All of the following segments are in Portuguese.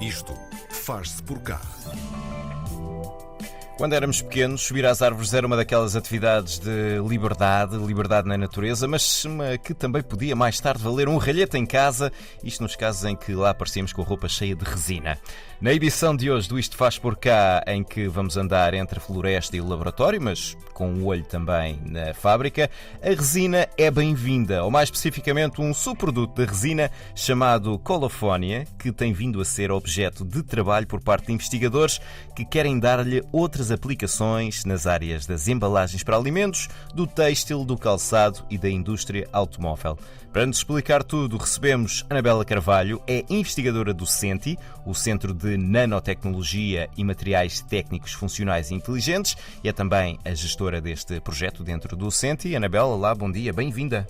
Isto faz-se por cá. Quando éramos pequenos, subir às árvores era uma daquelas atividades de liberdade na natureza, mas que também podia mais tarde valer um ralhete em casa, isto nos casos em que lá aparecíamos com a roupa cheia de resina. Na edição de hoje do Isto Faz Por Cá, em que vamos andar entre a floresta e o laboratório, mas com um olho também na fábrica, a resina é bem-vinda, ou mais especificamente um subproduto da resina chamado Colofonia, que tem vindo a ser objeto de trabalho por parte de investigadores que querem dar-lhe outras aplicações nas áreas das embalagens para alimentos, do têxtil, do calçado e da indústria automóvel. Para nos explicar tudo, recebemos Anabela Carvalho, é investigadora do CENTI, o Centro de Nanotecnologia e Materiais Técnicos Funcionais e Inteligentes, e é também a gestora deste projeto dentro do CENTI. Anabela, olá, bom dia, bem-vinda.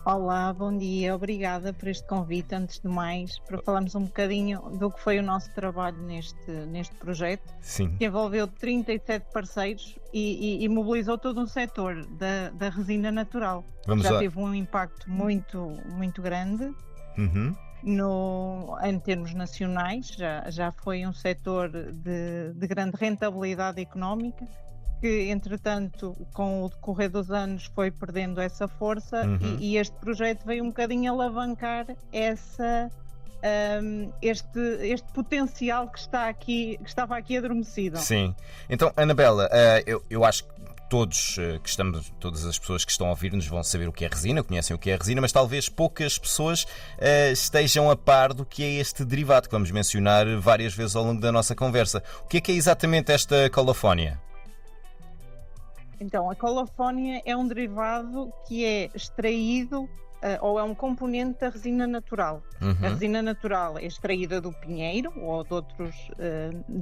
Olá, bom dia. Obrigada por este convite. Antes de mais, para falarmos um bocadinho do que foi o nosso trabalho neste projeto, Sim. Que envolveu 37 parceiros e mobilizou todo um setor da resina natural. Já teve um impacto muito grande em termos nacionais, já foi um setor de grande rentabilidade económica, que entretanto com o decorrer dos anos foi perdendo essa força e este projeto veio um bocadinho alavancar este potencial que estava aqui adormecido. Sim. Então, Anabela, eu acho que todas as pessoas que estão a ouvir-nos vão saber o que é resina, conhecem o que é resina, mas talvez poucas pessoas estejam a par do que é este derivado que vamos mencionar várias vezes ao longo da nossa conversa. O que é exatamente esta Colofonia? Então, a Colofonia é um derivado que é extraído ou é um componente da resina natural. A resina natural é extraída do pinheiro ou de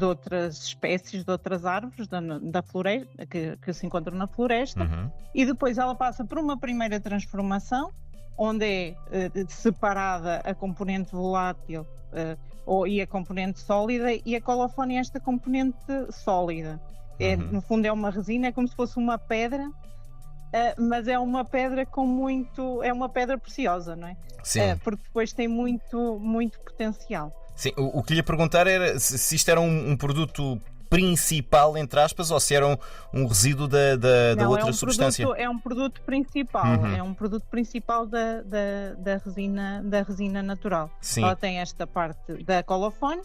outras espécies, de outras árvores da floresta, que se encontram na floresta, e depois ela passa por uma primeira transformação, onde é separada a componente volátil e a componente sólida, e a Colofonia é esta componente sólida. No fundo é uma resina, é como se fosse uma pedra, mas é uma pedra é uma pedra preciosa, não é? Sim. Porque depois tem muito potencial. Sim, o que lhe ia perguntar era se isto era um produto principal, entre aspas, ou se era um resíduo da outra substância. É um produto principal, é um produto principal da resina natural. Sim. Ela tem esta parte da Colofonia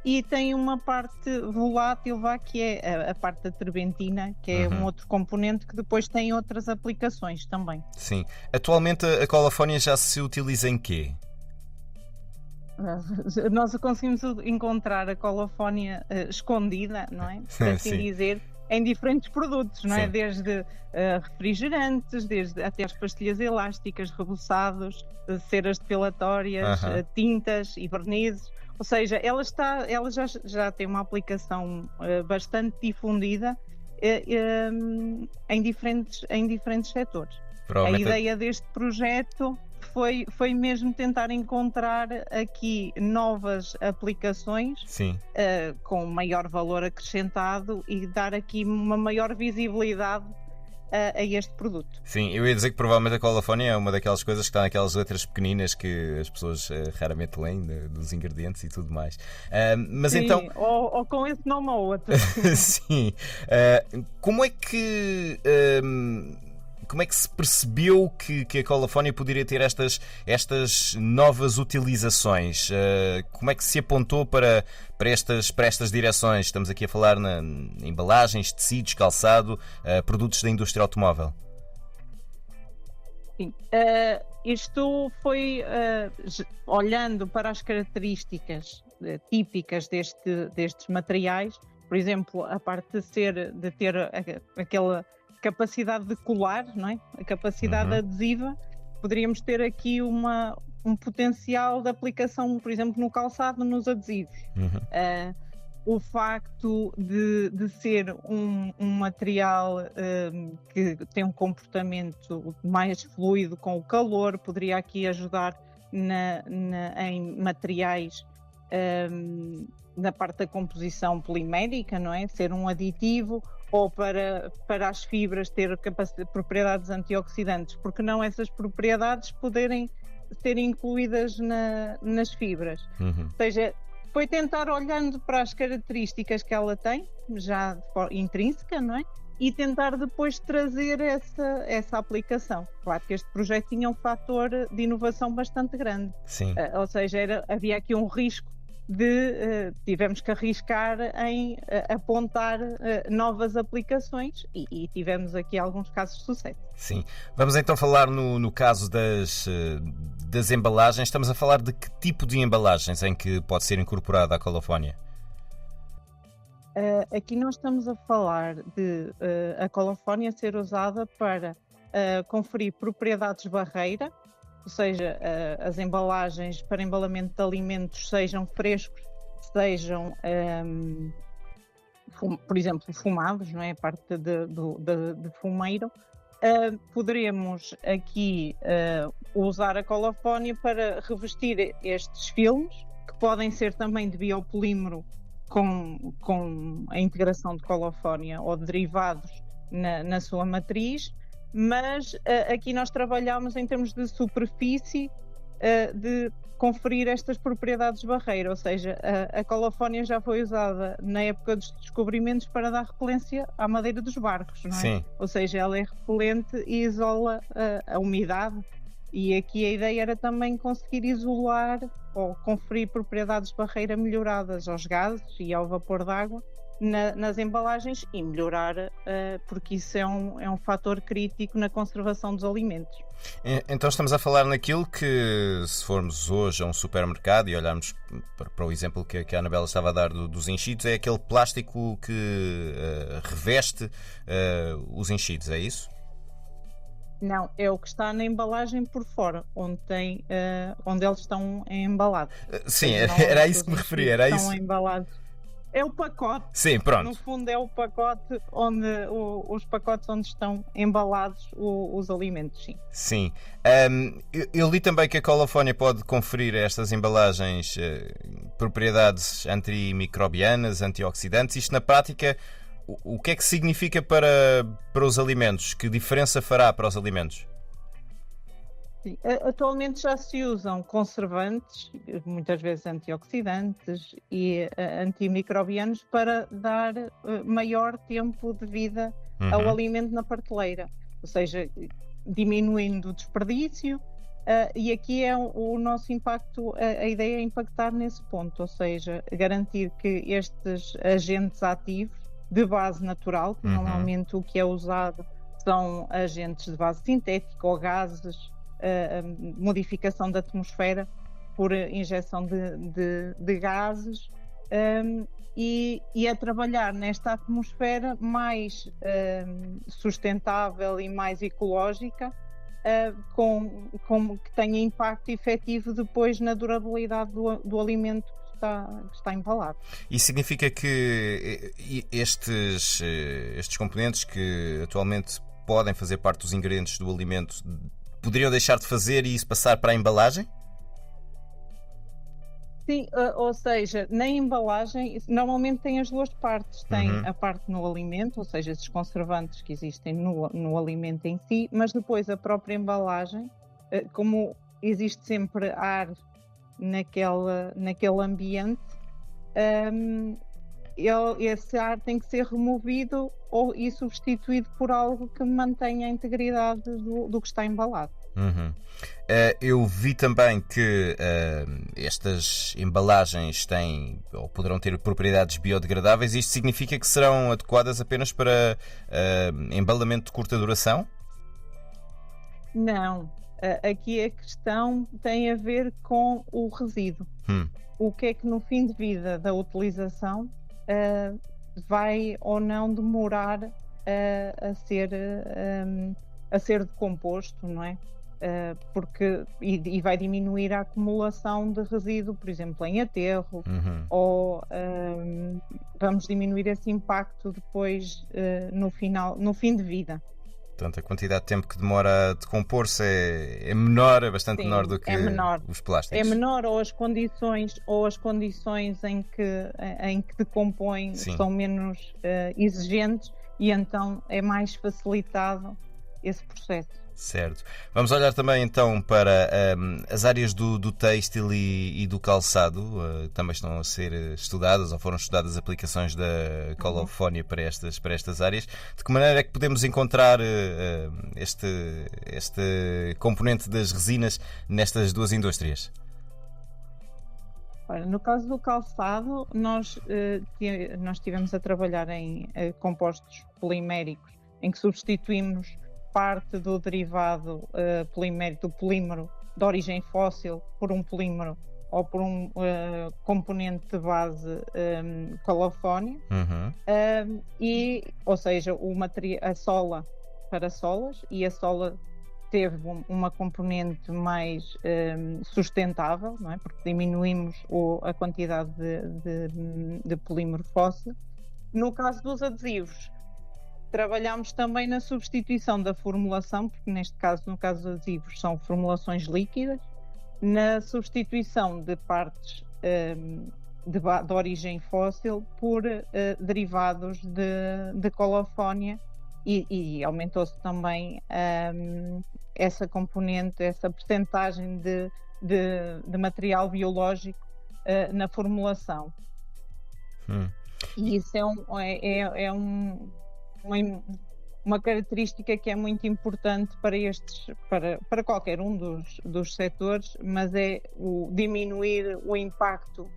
e tem uma parte volátil, que é a parte da terbentina, que é um outro componente que depois tem outras aplicações também. Sim. Atualmente a Colofonia já se utiliza em quê? Nós conseguimos encontrar a Colofonia escondida, não é? Por assim dizer, em diferentes produtos, não é? Desde refrigerantes, até as pastilhas elásticas, reboçados, ceras depilatórias, tintas e vernizes. Ou seja, ela já tem uma aplicação bastante difundida em diferentes setores. A ideia deste projeto foi mesmo tentar encontrar aqui novas aplicações com maior valor acrescentado e dar aqui uma maior visibilidade a este produto. Sim, eu ia dizer que provavelmente a Colofonia é uma daquelas coisas que está naquelas letras pequeninas que as pessoas raramente leem, dos ingredientes e tudo mais. Mas sim, então... ou com esse nome ou outro. Sim. Como é que se percebeu que a Colofonia poderia ter estas novas utilizações? Como é que se apontou para estas direções? Estamos aqui a falar em embalagens, tecidos, calçado, produtos da indústria automóvel. Sim. Isto foi olhando para as características típicas destes materiais, por exemplo, a parte de ter aquela capacidade de colar, não é? A capacidade adesiva, poderíamos ter aqui um potencial de aplicação, por exemplo, no calçado, nos adesivos. O facto de ser um material que tem um comportamento mais fluido com o calor, poderia aqui ajudar em materiais na parte da composição polimérica, não é? Ser um aditivo, ou para as fibras ter propriedades antioxidantes, porque não essas propriedades poderem serem incluídas nas fibras. Uhum. Ou seja, foi tentar olhando para as características que ela tem, já de forma intrínseca, não é? E tentar depois trazer essa aplicação. Claro que este projeto tinha um fator de inovação bastante grande. Sim. Ou seja, havia aqui um risco tivemos que arriscar em apontar novas aplicações e tivemos aqui alguns casos de sucesso. Sim. Vamos então falar no caso das embalagens. Estamos a falar de que tipo de embalagens em que pode ser incorporada a colofónia? Aqui nós estamos a falar de a colofónia ser usada para conferir propriedades barreira, ou seja, as embalagens para embalamento de alimentos sejam frescos, sejam, por exemplo, fumados, não é? A parte de fumeiro. Poderemos aqui usar a colofónia para revestir estes filmes, que podem ser também de biopolímero com a integração de colofónia ou de derivados na sua matriz, mas aqui nós trabalhamos em termos de superfície de conferir estas propriedades de barreira, ou seja, a colofónia já foi usada na época dos descobrimentos para dar repelência à madeira dos barcos, não é? Sim. Ou seja, ela é repelente e isola a umidade, e aqui a ideia era também conseguir isolar ou conferir propriedades de barreira melhoradas aos gases e ao vapor d'água nas embalagens e melhorar, porque isso é um fator crítico na conservação dos alimentos. Então estamos a falar naquilo que, se formos hoje a um supermercado e olharmos para o exemplo que a Anabela estava a dar dos enchidos, é aquele plástico que reveste os enchidos, é isso? Não, é o que está na embalagem por fora, onde eles estão embalados. Sim, era isso que me referia. Era isso. Estão embalados. É o pacote. Sim, pronto. No fundo é o pacote os pacotes onde estão embalados os alimentos, sim. Sim. Eu li também que a colofónia pode conferir a estas embalagens propriedades antimicrobianas, antioxidantes. Isto na prática, o que é que significa para os alimentos? Que diferença fará para os alimentos? Sim. Atualmente já se usam conservantes, muitas vezes antioxidantes e antimicrobianos para dar maior tempo de vida ao alimento na prateleira, ou seja, diminuindo o desperdício, e aqui é o nosso impacto, a ideia é impactar nesse ponto, ou seja, garantir que estes agentes ativos de base natural, que normalmente o que é usado são agentes de base sintética ou gases, modificação da atmosfera por injeção de gases, e a trabalhar nesta atmosfera mais sustentável e mais ecológica, que tenha impacto efetivo depois na durabilidade do alimento que está embalado. Isso significa que estes componentes que atualmente podem fazer parte dos ingredientes do alimento poderiam deixar de fazer e isso passar para a embalagem? Sim, ou seja, na embalagem normalmente tem as duas partes. Tem a parte no alimento, ou seja, esses conservantes que existem no alimento em si, mas depois a própria embalagem, como existe sempre ar naquele ambiente, esse ar tem que ser removido e substituído por algo que mantenha a integridade do que está embalado. Eu vi também que estas embalagens têm ou poderão ter propriedades biodegradáveis. Isto significa que serão adequadas apenas para embalamento de curta duração? Não. Aqui a questão tem a ver com o resíduo. O que é que no fim de vida da utilização vai ou não demorar a ser decomposto, não é? Porque vai diminuir a acumulação de resíduo, por exemplo, em aterro, ou vamos diminuir esse impacto depois no fim de vida. Portanto, a quantidade de tempo que demora a decompor-se é menor, é bastante menor do que os plásticos. É menor, ou as condições em que decompõem são menos exigentes, e então é mais facilitado esse processo. Certo. Vamos olhar também então para as áreas do têxtil e do calçado. Também estão a ser estudadas ou foram estudadas aplicações da colofónia para estas áreas. De que maneira é que podemos encontrar este componente das resinas nestas duas indústrias? Ora, no caso do calçado, nós estivemos a trabalhar em compostos poliméricos, em que substituímos parte do derivado polimérico, do polímero de origem fóssil, por um polímero ou por um componente de base colofónia, ou seja, a sola para solas, e a sola teve uma componente mais sustentável, não é? Porque diminuímos a quantidade de polímero fóssil. No caso dos adesivos, trabalhamos também na substituição da formulação, porque no caso dos adesivos são formulações líquidas, na substituição de partes de origem fóssil por derivados de colofónia, e aumentou-se também essa componente, essa percentagem de material biológico na formulação. E isso é uma característica que é muito importante para qualquer um dos setores, mas é diminuir o impacto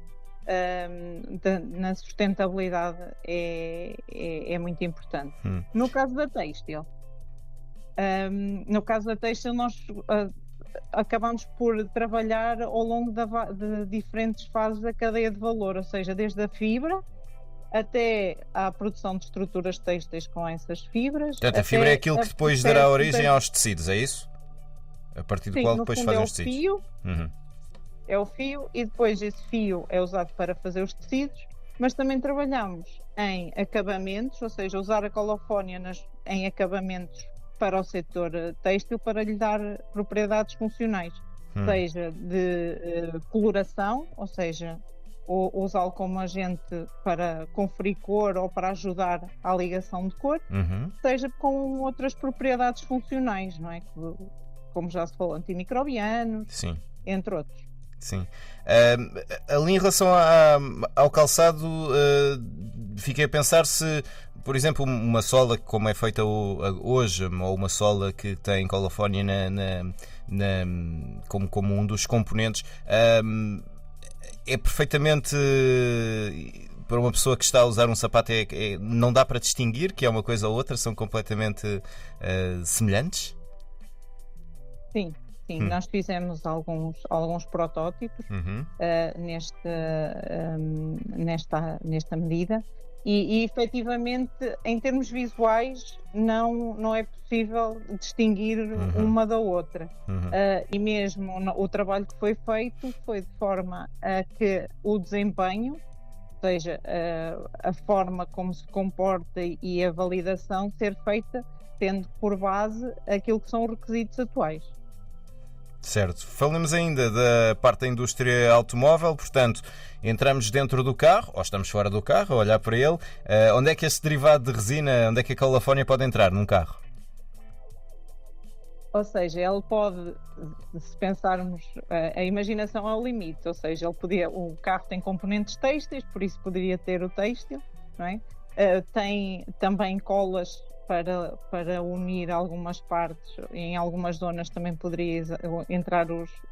na sustentabilidade é muito importante. No caso da têxtil, nós acabamos por trabalhar ao longo de diferentes fases da cadeia de valor, ou seja, desde a fibra até à produção de estruturas têxteis com essas fibras. Portanto, a fibra é aquilo que depois dará origem aos tecidos, é isso? A partir do qual depois fazem os tecidos. Fio, é o fio, e depois esse fio é usado para fazer os tecidos, mas também trabalhamos em acabamentos, ou seja, usar a colofónia em acabamentos para o setor têxtil, para lhe dar propriedades funcionais, seja de coloração, ou seja, usá-lo como agente para conferir cor ou para ajudar à ligação de cor, seja com outras propriedades funcionais, não é? Como já se falou, antimicrobianos, sim, entre outros. Sim. Ali em relação ao calçado, fiquei a pensar se, por exemplo, uma sola como é feita hoje, ou uma sola que tem colofónia como um dos componentes, é perfeitamente, para uma pessoa que está a usar um sapato, não dá para distinguir que é uma coisa ou outra, são completamente semelhantes? Sim. Nós fizemos alguns protótipos nesta medida, e efetivamente, em termos visuais, não é possível distinguir uma da outra. E mesmo o trabalho que foi feito foi de forma a que o desempenho, ou seja, a forma como se comporta e a validação, ser feita tendo por base aquilo que são os requisitos atuais. Certo. Falamos ainda da parte da indústria automóvel, portanto, entramos dentro do carro, ou estamos fora do carro, a olhar para ele. Onde é que esse derivado de resina, onde é que a colofónia pode entrar num carro? Ou seja, ele pode, se pensarmos, a imaginação é o limite, ou seja, o carro tem componentes têxteis, por isso poderia ter o têxtil, não é? Tem também colas para unir algumas partes, em algumas zonas também poderia entrar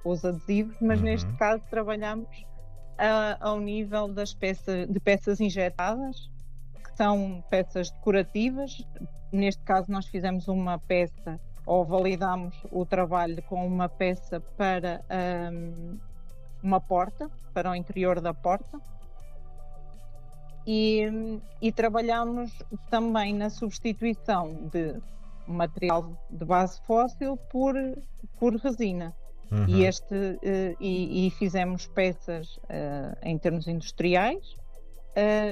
os adesivos, mas neste caso trabalhamos ao nível de peças injetadas, que são peças decorativas. Neste caso nós fizemos uma peça, ou validámos o trabalho com uma peça para uma porta, para o interior da porta. E trabalhamos também na substituição de material de base fóssil por resina. E fizemos peças em termos industriais,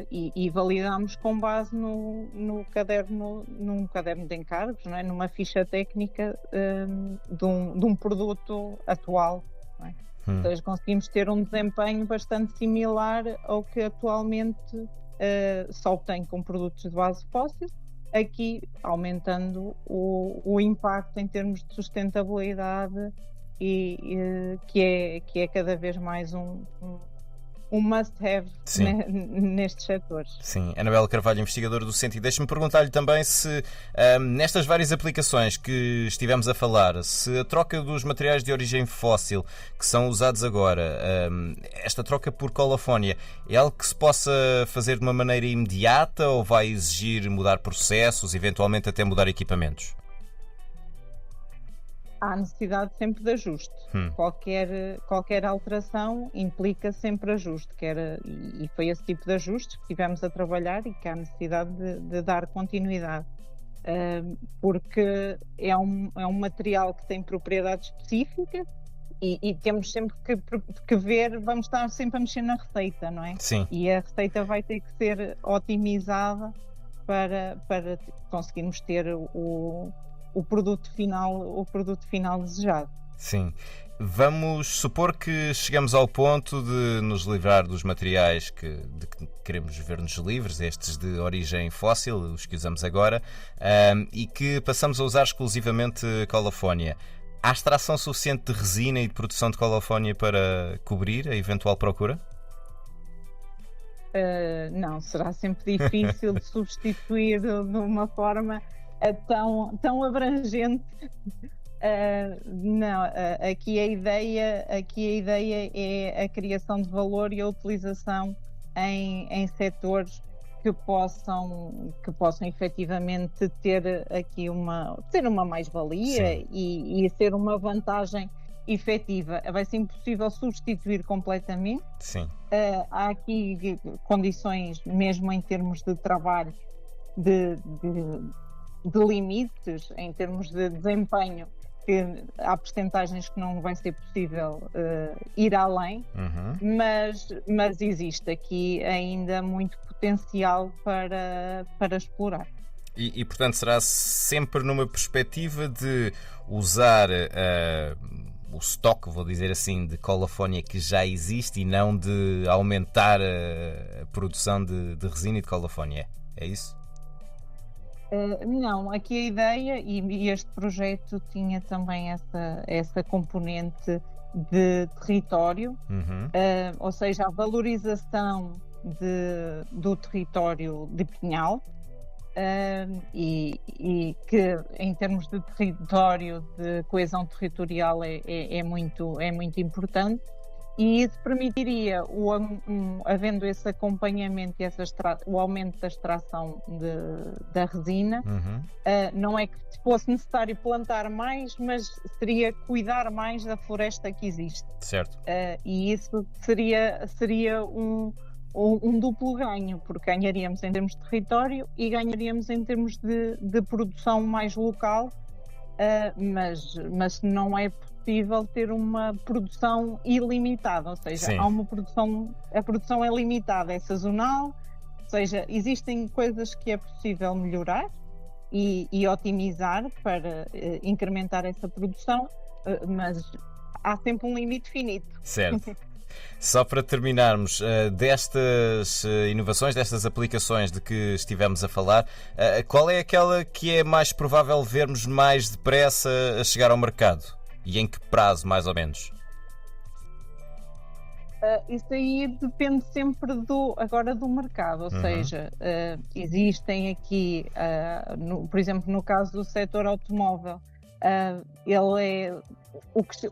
e validámos com base num caderno de encargos, não é? Numa ficha técnica de um produto atual. Não é? Ou seja, conseguimos ter um desempenho bastante similar ao que atualmente se obtém com produtos de base fóssil, aqui aumentando o impacto em termos de sustentabilidade que é cada vez mais um must-have nestes setores. Sim, Anabela Carvalho, investigadora do CENTI. Deixe-me perguntar-lhe também se, nestas várias aplicações que estivemos a falar, se a troca dos materiais de origem fóssil que são usados agora, esta troca por colofónia, é algo que se possa fazer de uma maneira imediata ou vai exigir mudar processos, eventualmente até mudar equipamentos? Há necessidade sempre de ajuste. Qualquer alteração implica sempre ajuste, e foi esse tipo de ajustes que tivemos a trabalhar e que há necessidade de dar continuidade, porque é um material que tem propriedades específicas e temos sempre que ver, vamos estar sempre a mexer na receita, não é? Sim. E a receita vai ter que ser otimizada para conseguirmos ter o produto final desejado. Sim. Vamos supor que chegamos ao ponto de nos livrar dos materiais de que queremos ver-nos livres, estes de origem fóssil, os que usamos agora, e que passamos a usar exclusivamente colofónia. Há extração suficiente de resina e de produção de colofónia para cobrir a eventual procura? Não, será sempre difícil de substituir de uma forma tão abrangente. Não, aqui a ideia é a criação de valor e a utilização em setores que possam efetivamente ter aqui uma mais-valia e ser uma vantagem efetiva. Vai ser impossível substituir completamente. Sim. Há aqui condições, mesmo em termos de trabalho, de limites, em termos de desempenho, que há percentagens que não vai ser possível ir além, mas existe aqui ainda muito potencial para explorar. E portanto será sempre numa perspectiva de usar o estoque, vou dizer assim, de colofónia que já existe e não de aumentar a produção de resina e de colofónia. É isso? Não, aqui a ideia, e este projeto tinha também essa componente de território, ou seja, a valorização do território de Pinhal, e que em termos de território, de coesão territorial é muito importante. E isso permitiria, havendo esse acompanhamento e o aumento da extração da resina, não é que fosse necessário plantar mais, mas seria cuidar mais da floresta que existe. Certo. E isso seria um duplo ganho, porque ganharíamos em termos de território e ganharíamos em termos de produção mais local, mas não é possível ter uma produção ilimitada, ou seja, a produção é limitada, é sazonal, ou seja, existem coisas que é possível melhorar e otimizar para incrementar essa produção, mas há sempre um limite finito. Certo. Só para terminarmos, destas inovações, destas aplicações de que estivemos a falar, qual é aquela que é mais provável vermos mais depressa a chegar ao mercado? E em que prazo, mais ou menos? Isso aí depende sempre do mercado, ou seja, existem aqui, por exemplo, no caso do setor automóvel,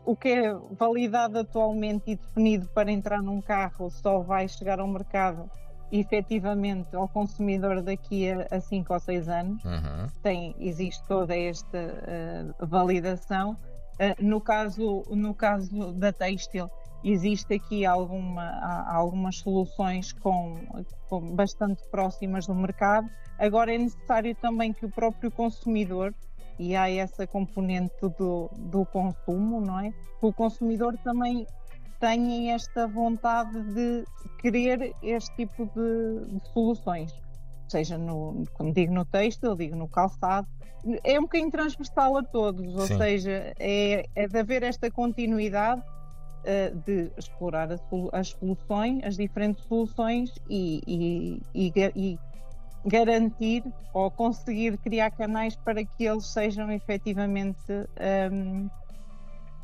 o que é validado atualmente e definido para entrar num carro só vai chegar ao mercado efetivamente ao consumidor daqui a 5 ou 6 anos. Existe toda esta validação. No caso da têxtil, existe aqui algumas soluções bastante próximas do mercado. Agora é necessário também que o próprio consumidor, e há essa componente do consumo, não é? Que o consumidor também tenha esta vontade de querer este tipo de soluções. Seja, como digo, no têxtil, digo no calçado. É um bocadinho transversal a todos, ou seja, é de haver esta continuidade de explorar as soluções, as diferentes soluções e garantir ou conseguir criar canais para que eles sejam efetivamente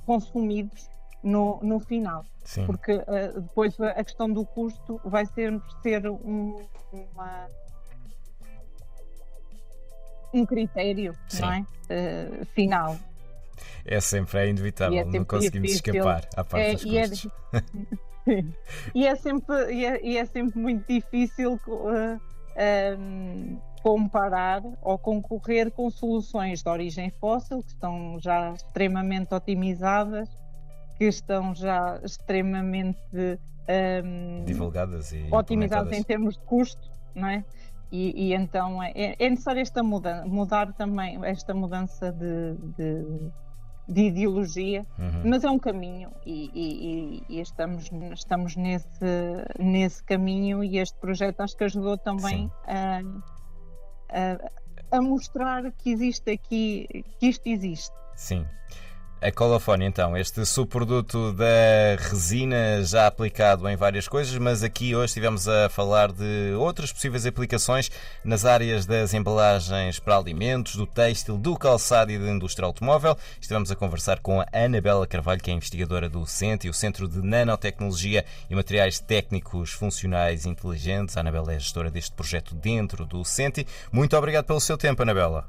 consumidos no final. Sim. Porque depois a questão do custo vai sempre ser um critério, Sim. não é? Final. É sempre inevitável, E é não sempre conseguimos difícil. escapar à parte dos E é, custos. e é sempre muito difícil comparar ou concorrer com soluções de origem fóssil que estão já extremamente otimizadas, que estão já extremamente Divulgadas e otimizadas em implementadas. termos de custo, não é? E então é necessário mudar também esta mudança de ideologia, mas é um caminho e estamos nesse caminho, e este projeto acho que ajudou também a mostrar que existe aqui, que isto existe. Sim. A Colophon, então, este subproduto da resina já aplicado em várias coisas, mas aqui hoje estivemos a falar de outras possíveis aplicações nas áreas das embalagens para alimentos, do têxtil, do calçado e da indústria automóvel. Estivemos a conversar com a Anabela Carvalho, que é investigadora do CENTI, o Centro de Nanotecnologia e Materiais Técnicos Funcionais Inteligentes. A Anabela é gestora deste projeto dentro do CENTI. Muito obrigado pelo seu tempo, Anabela.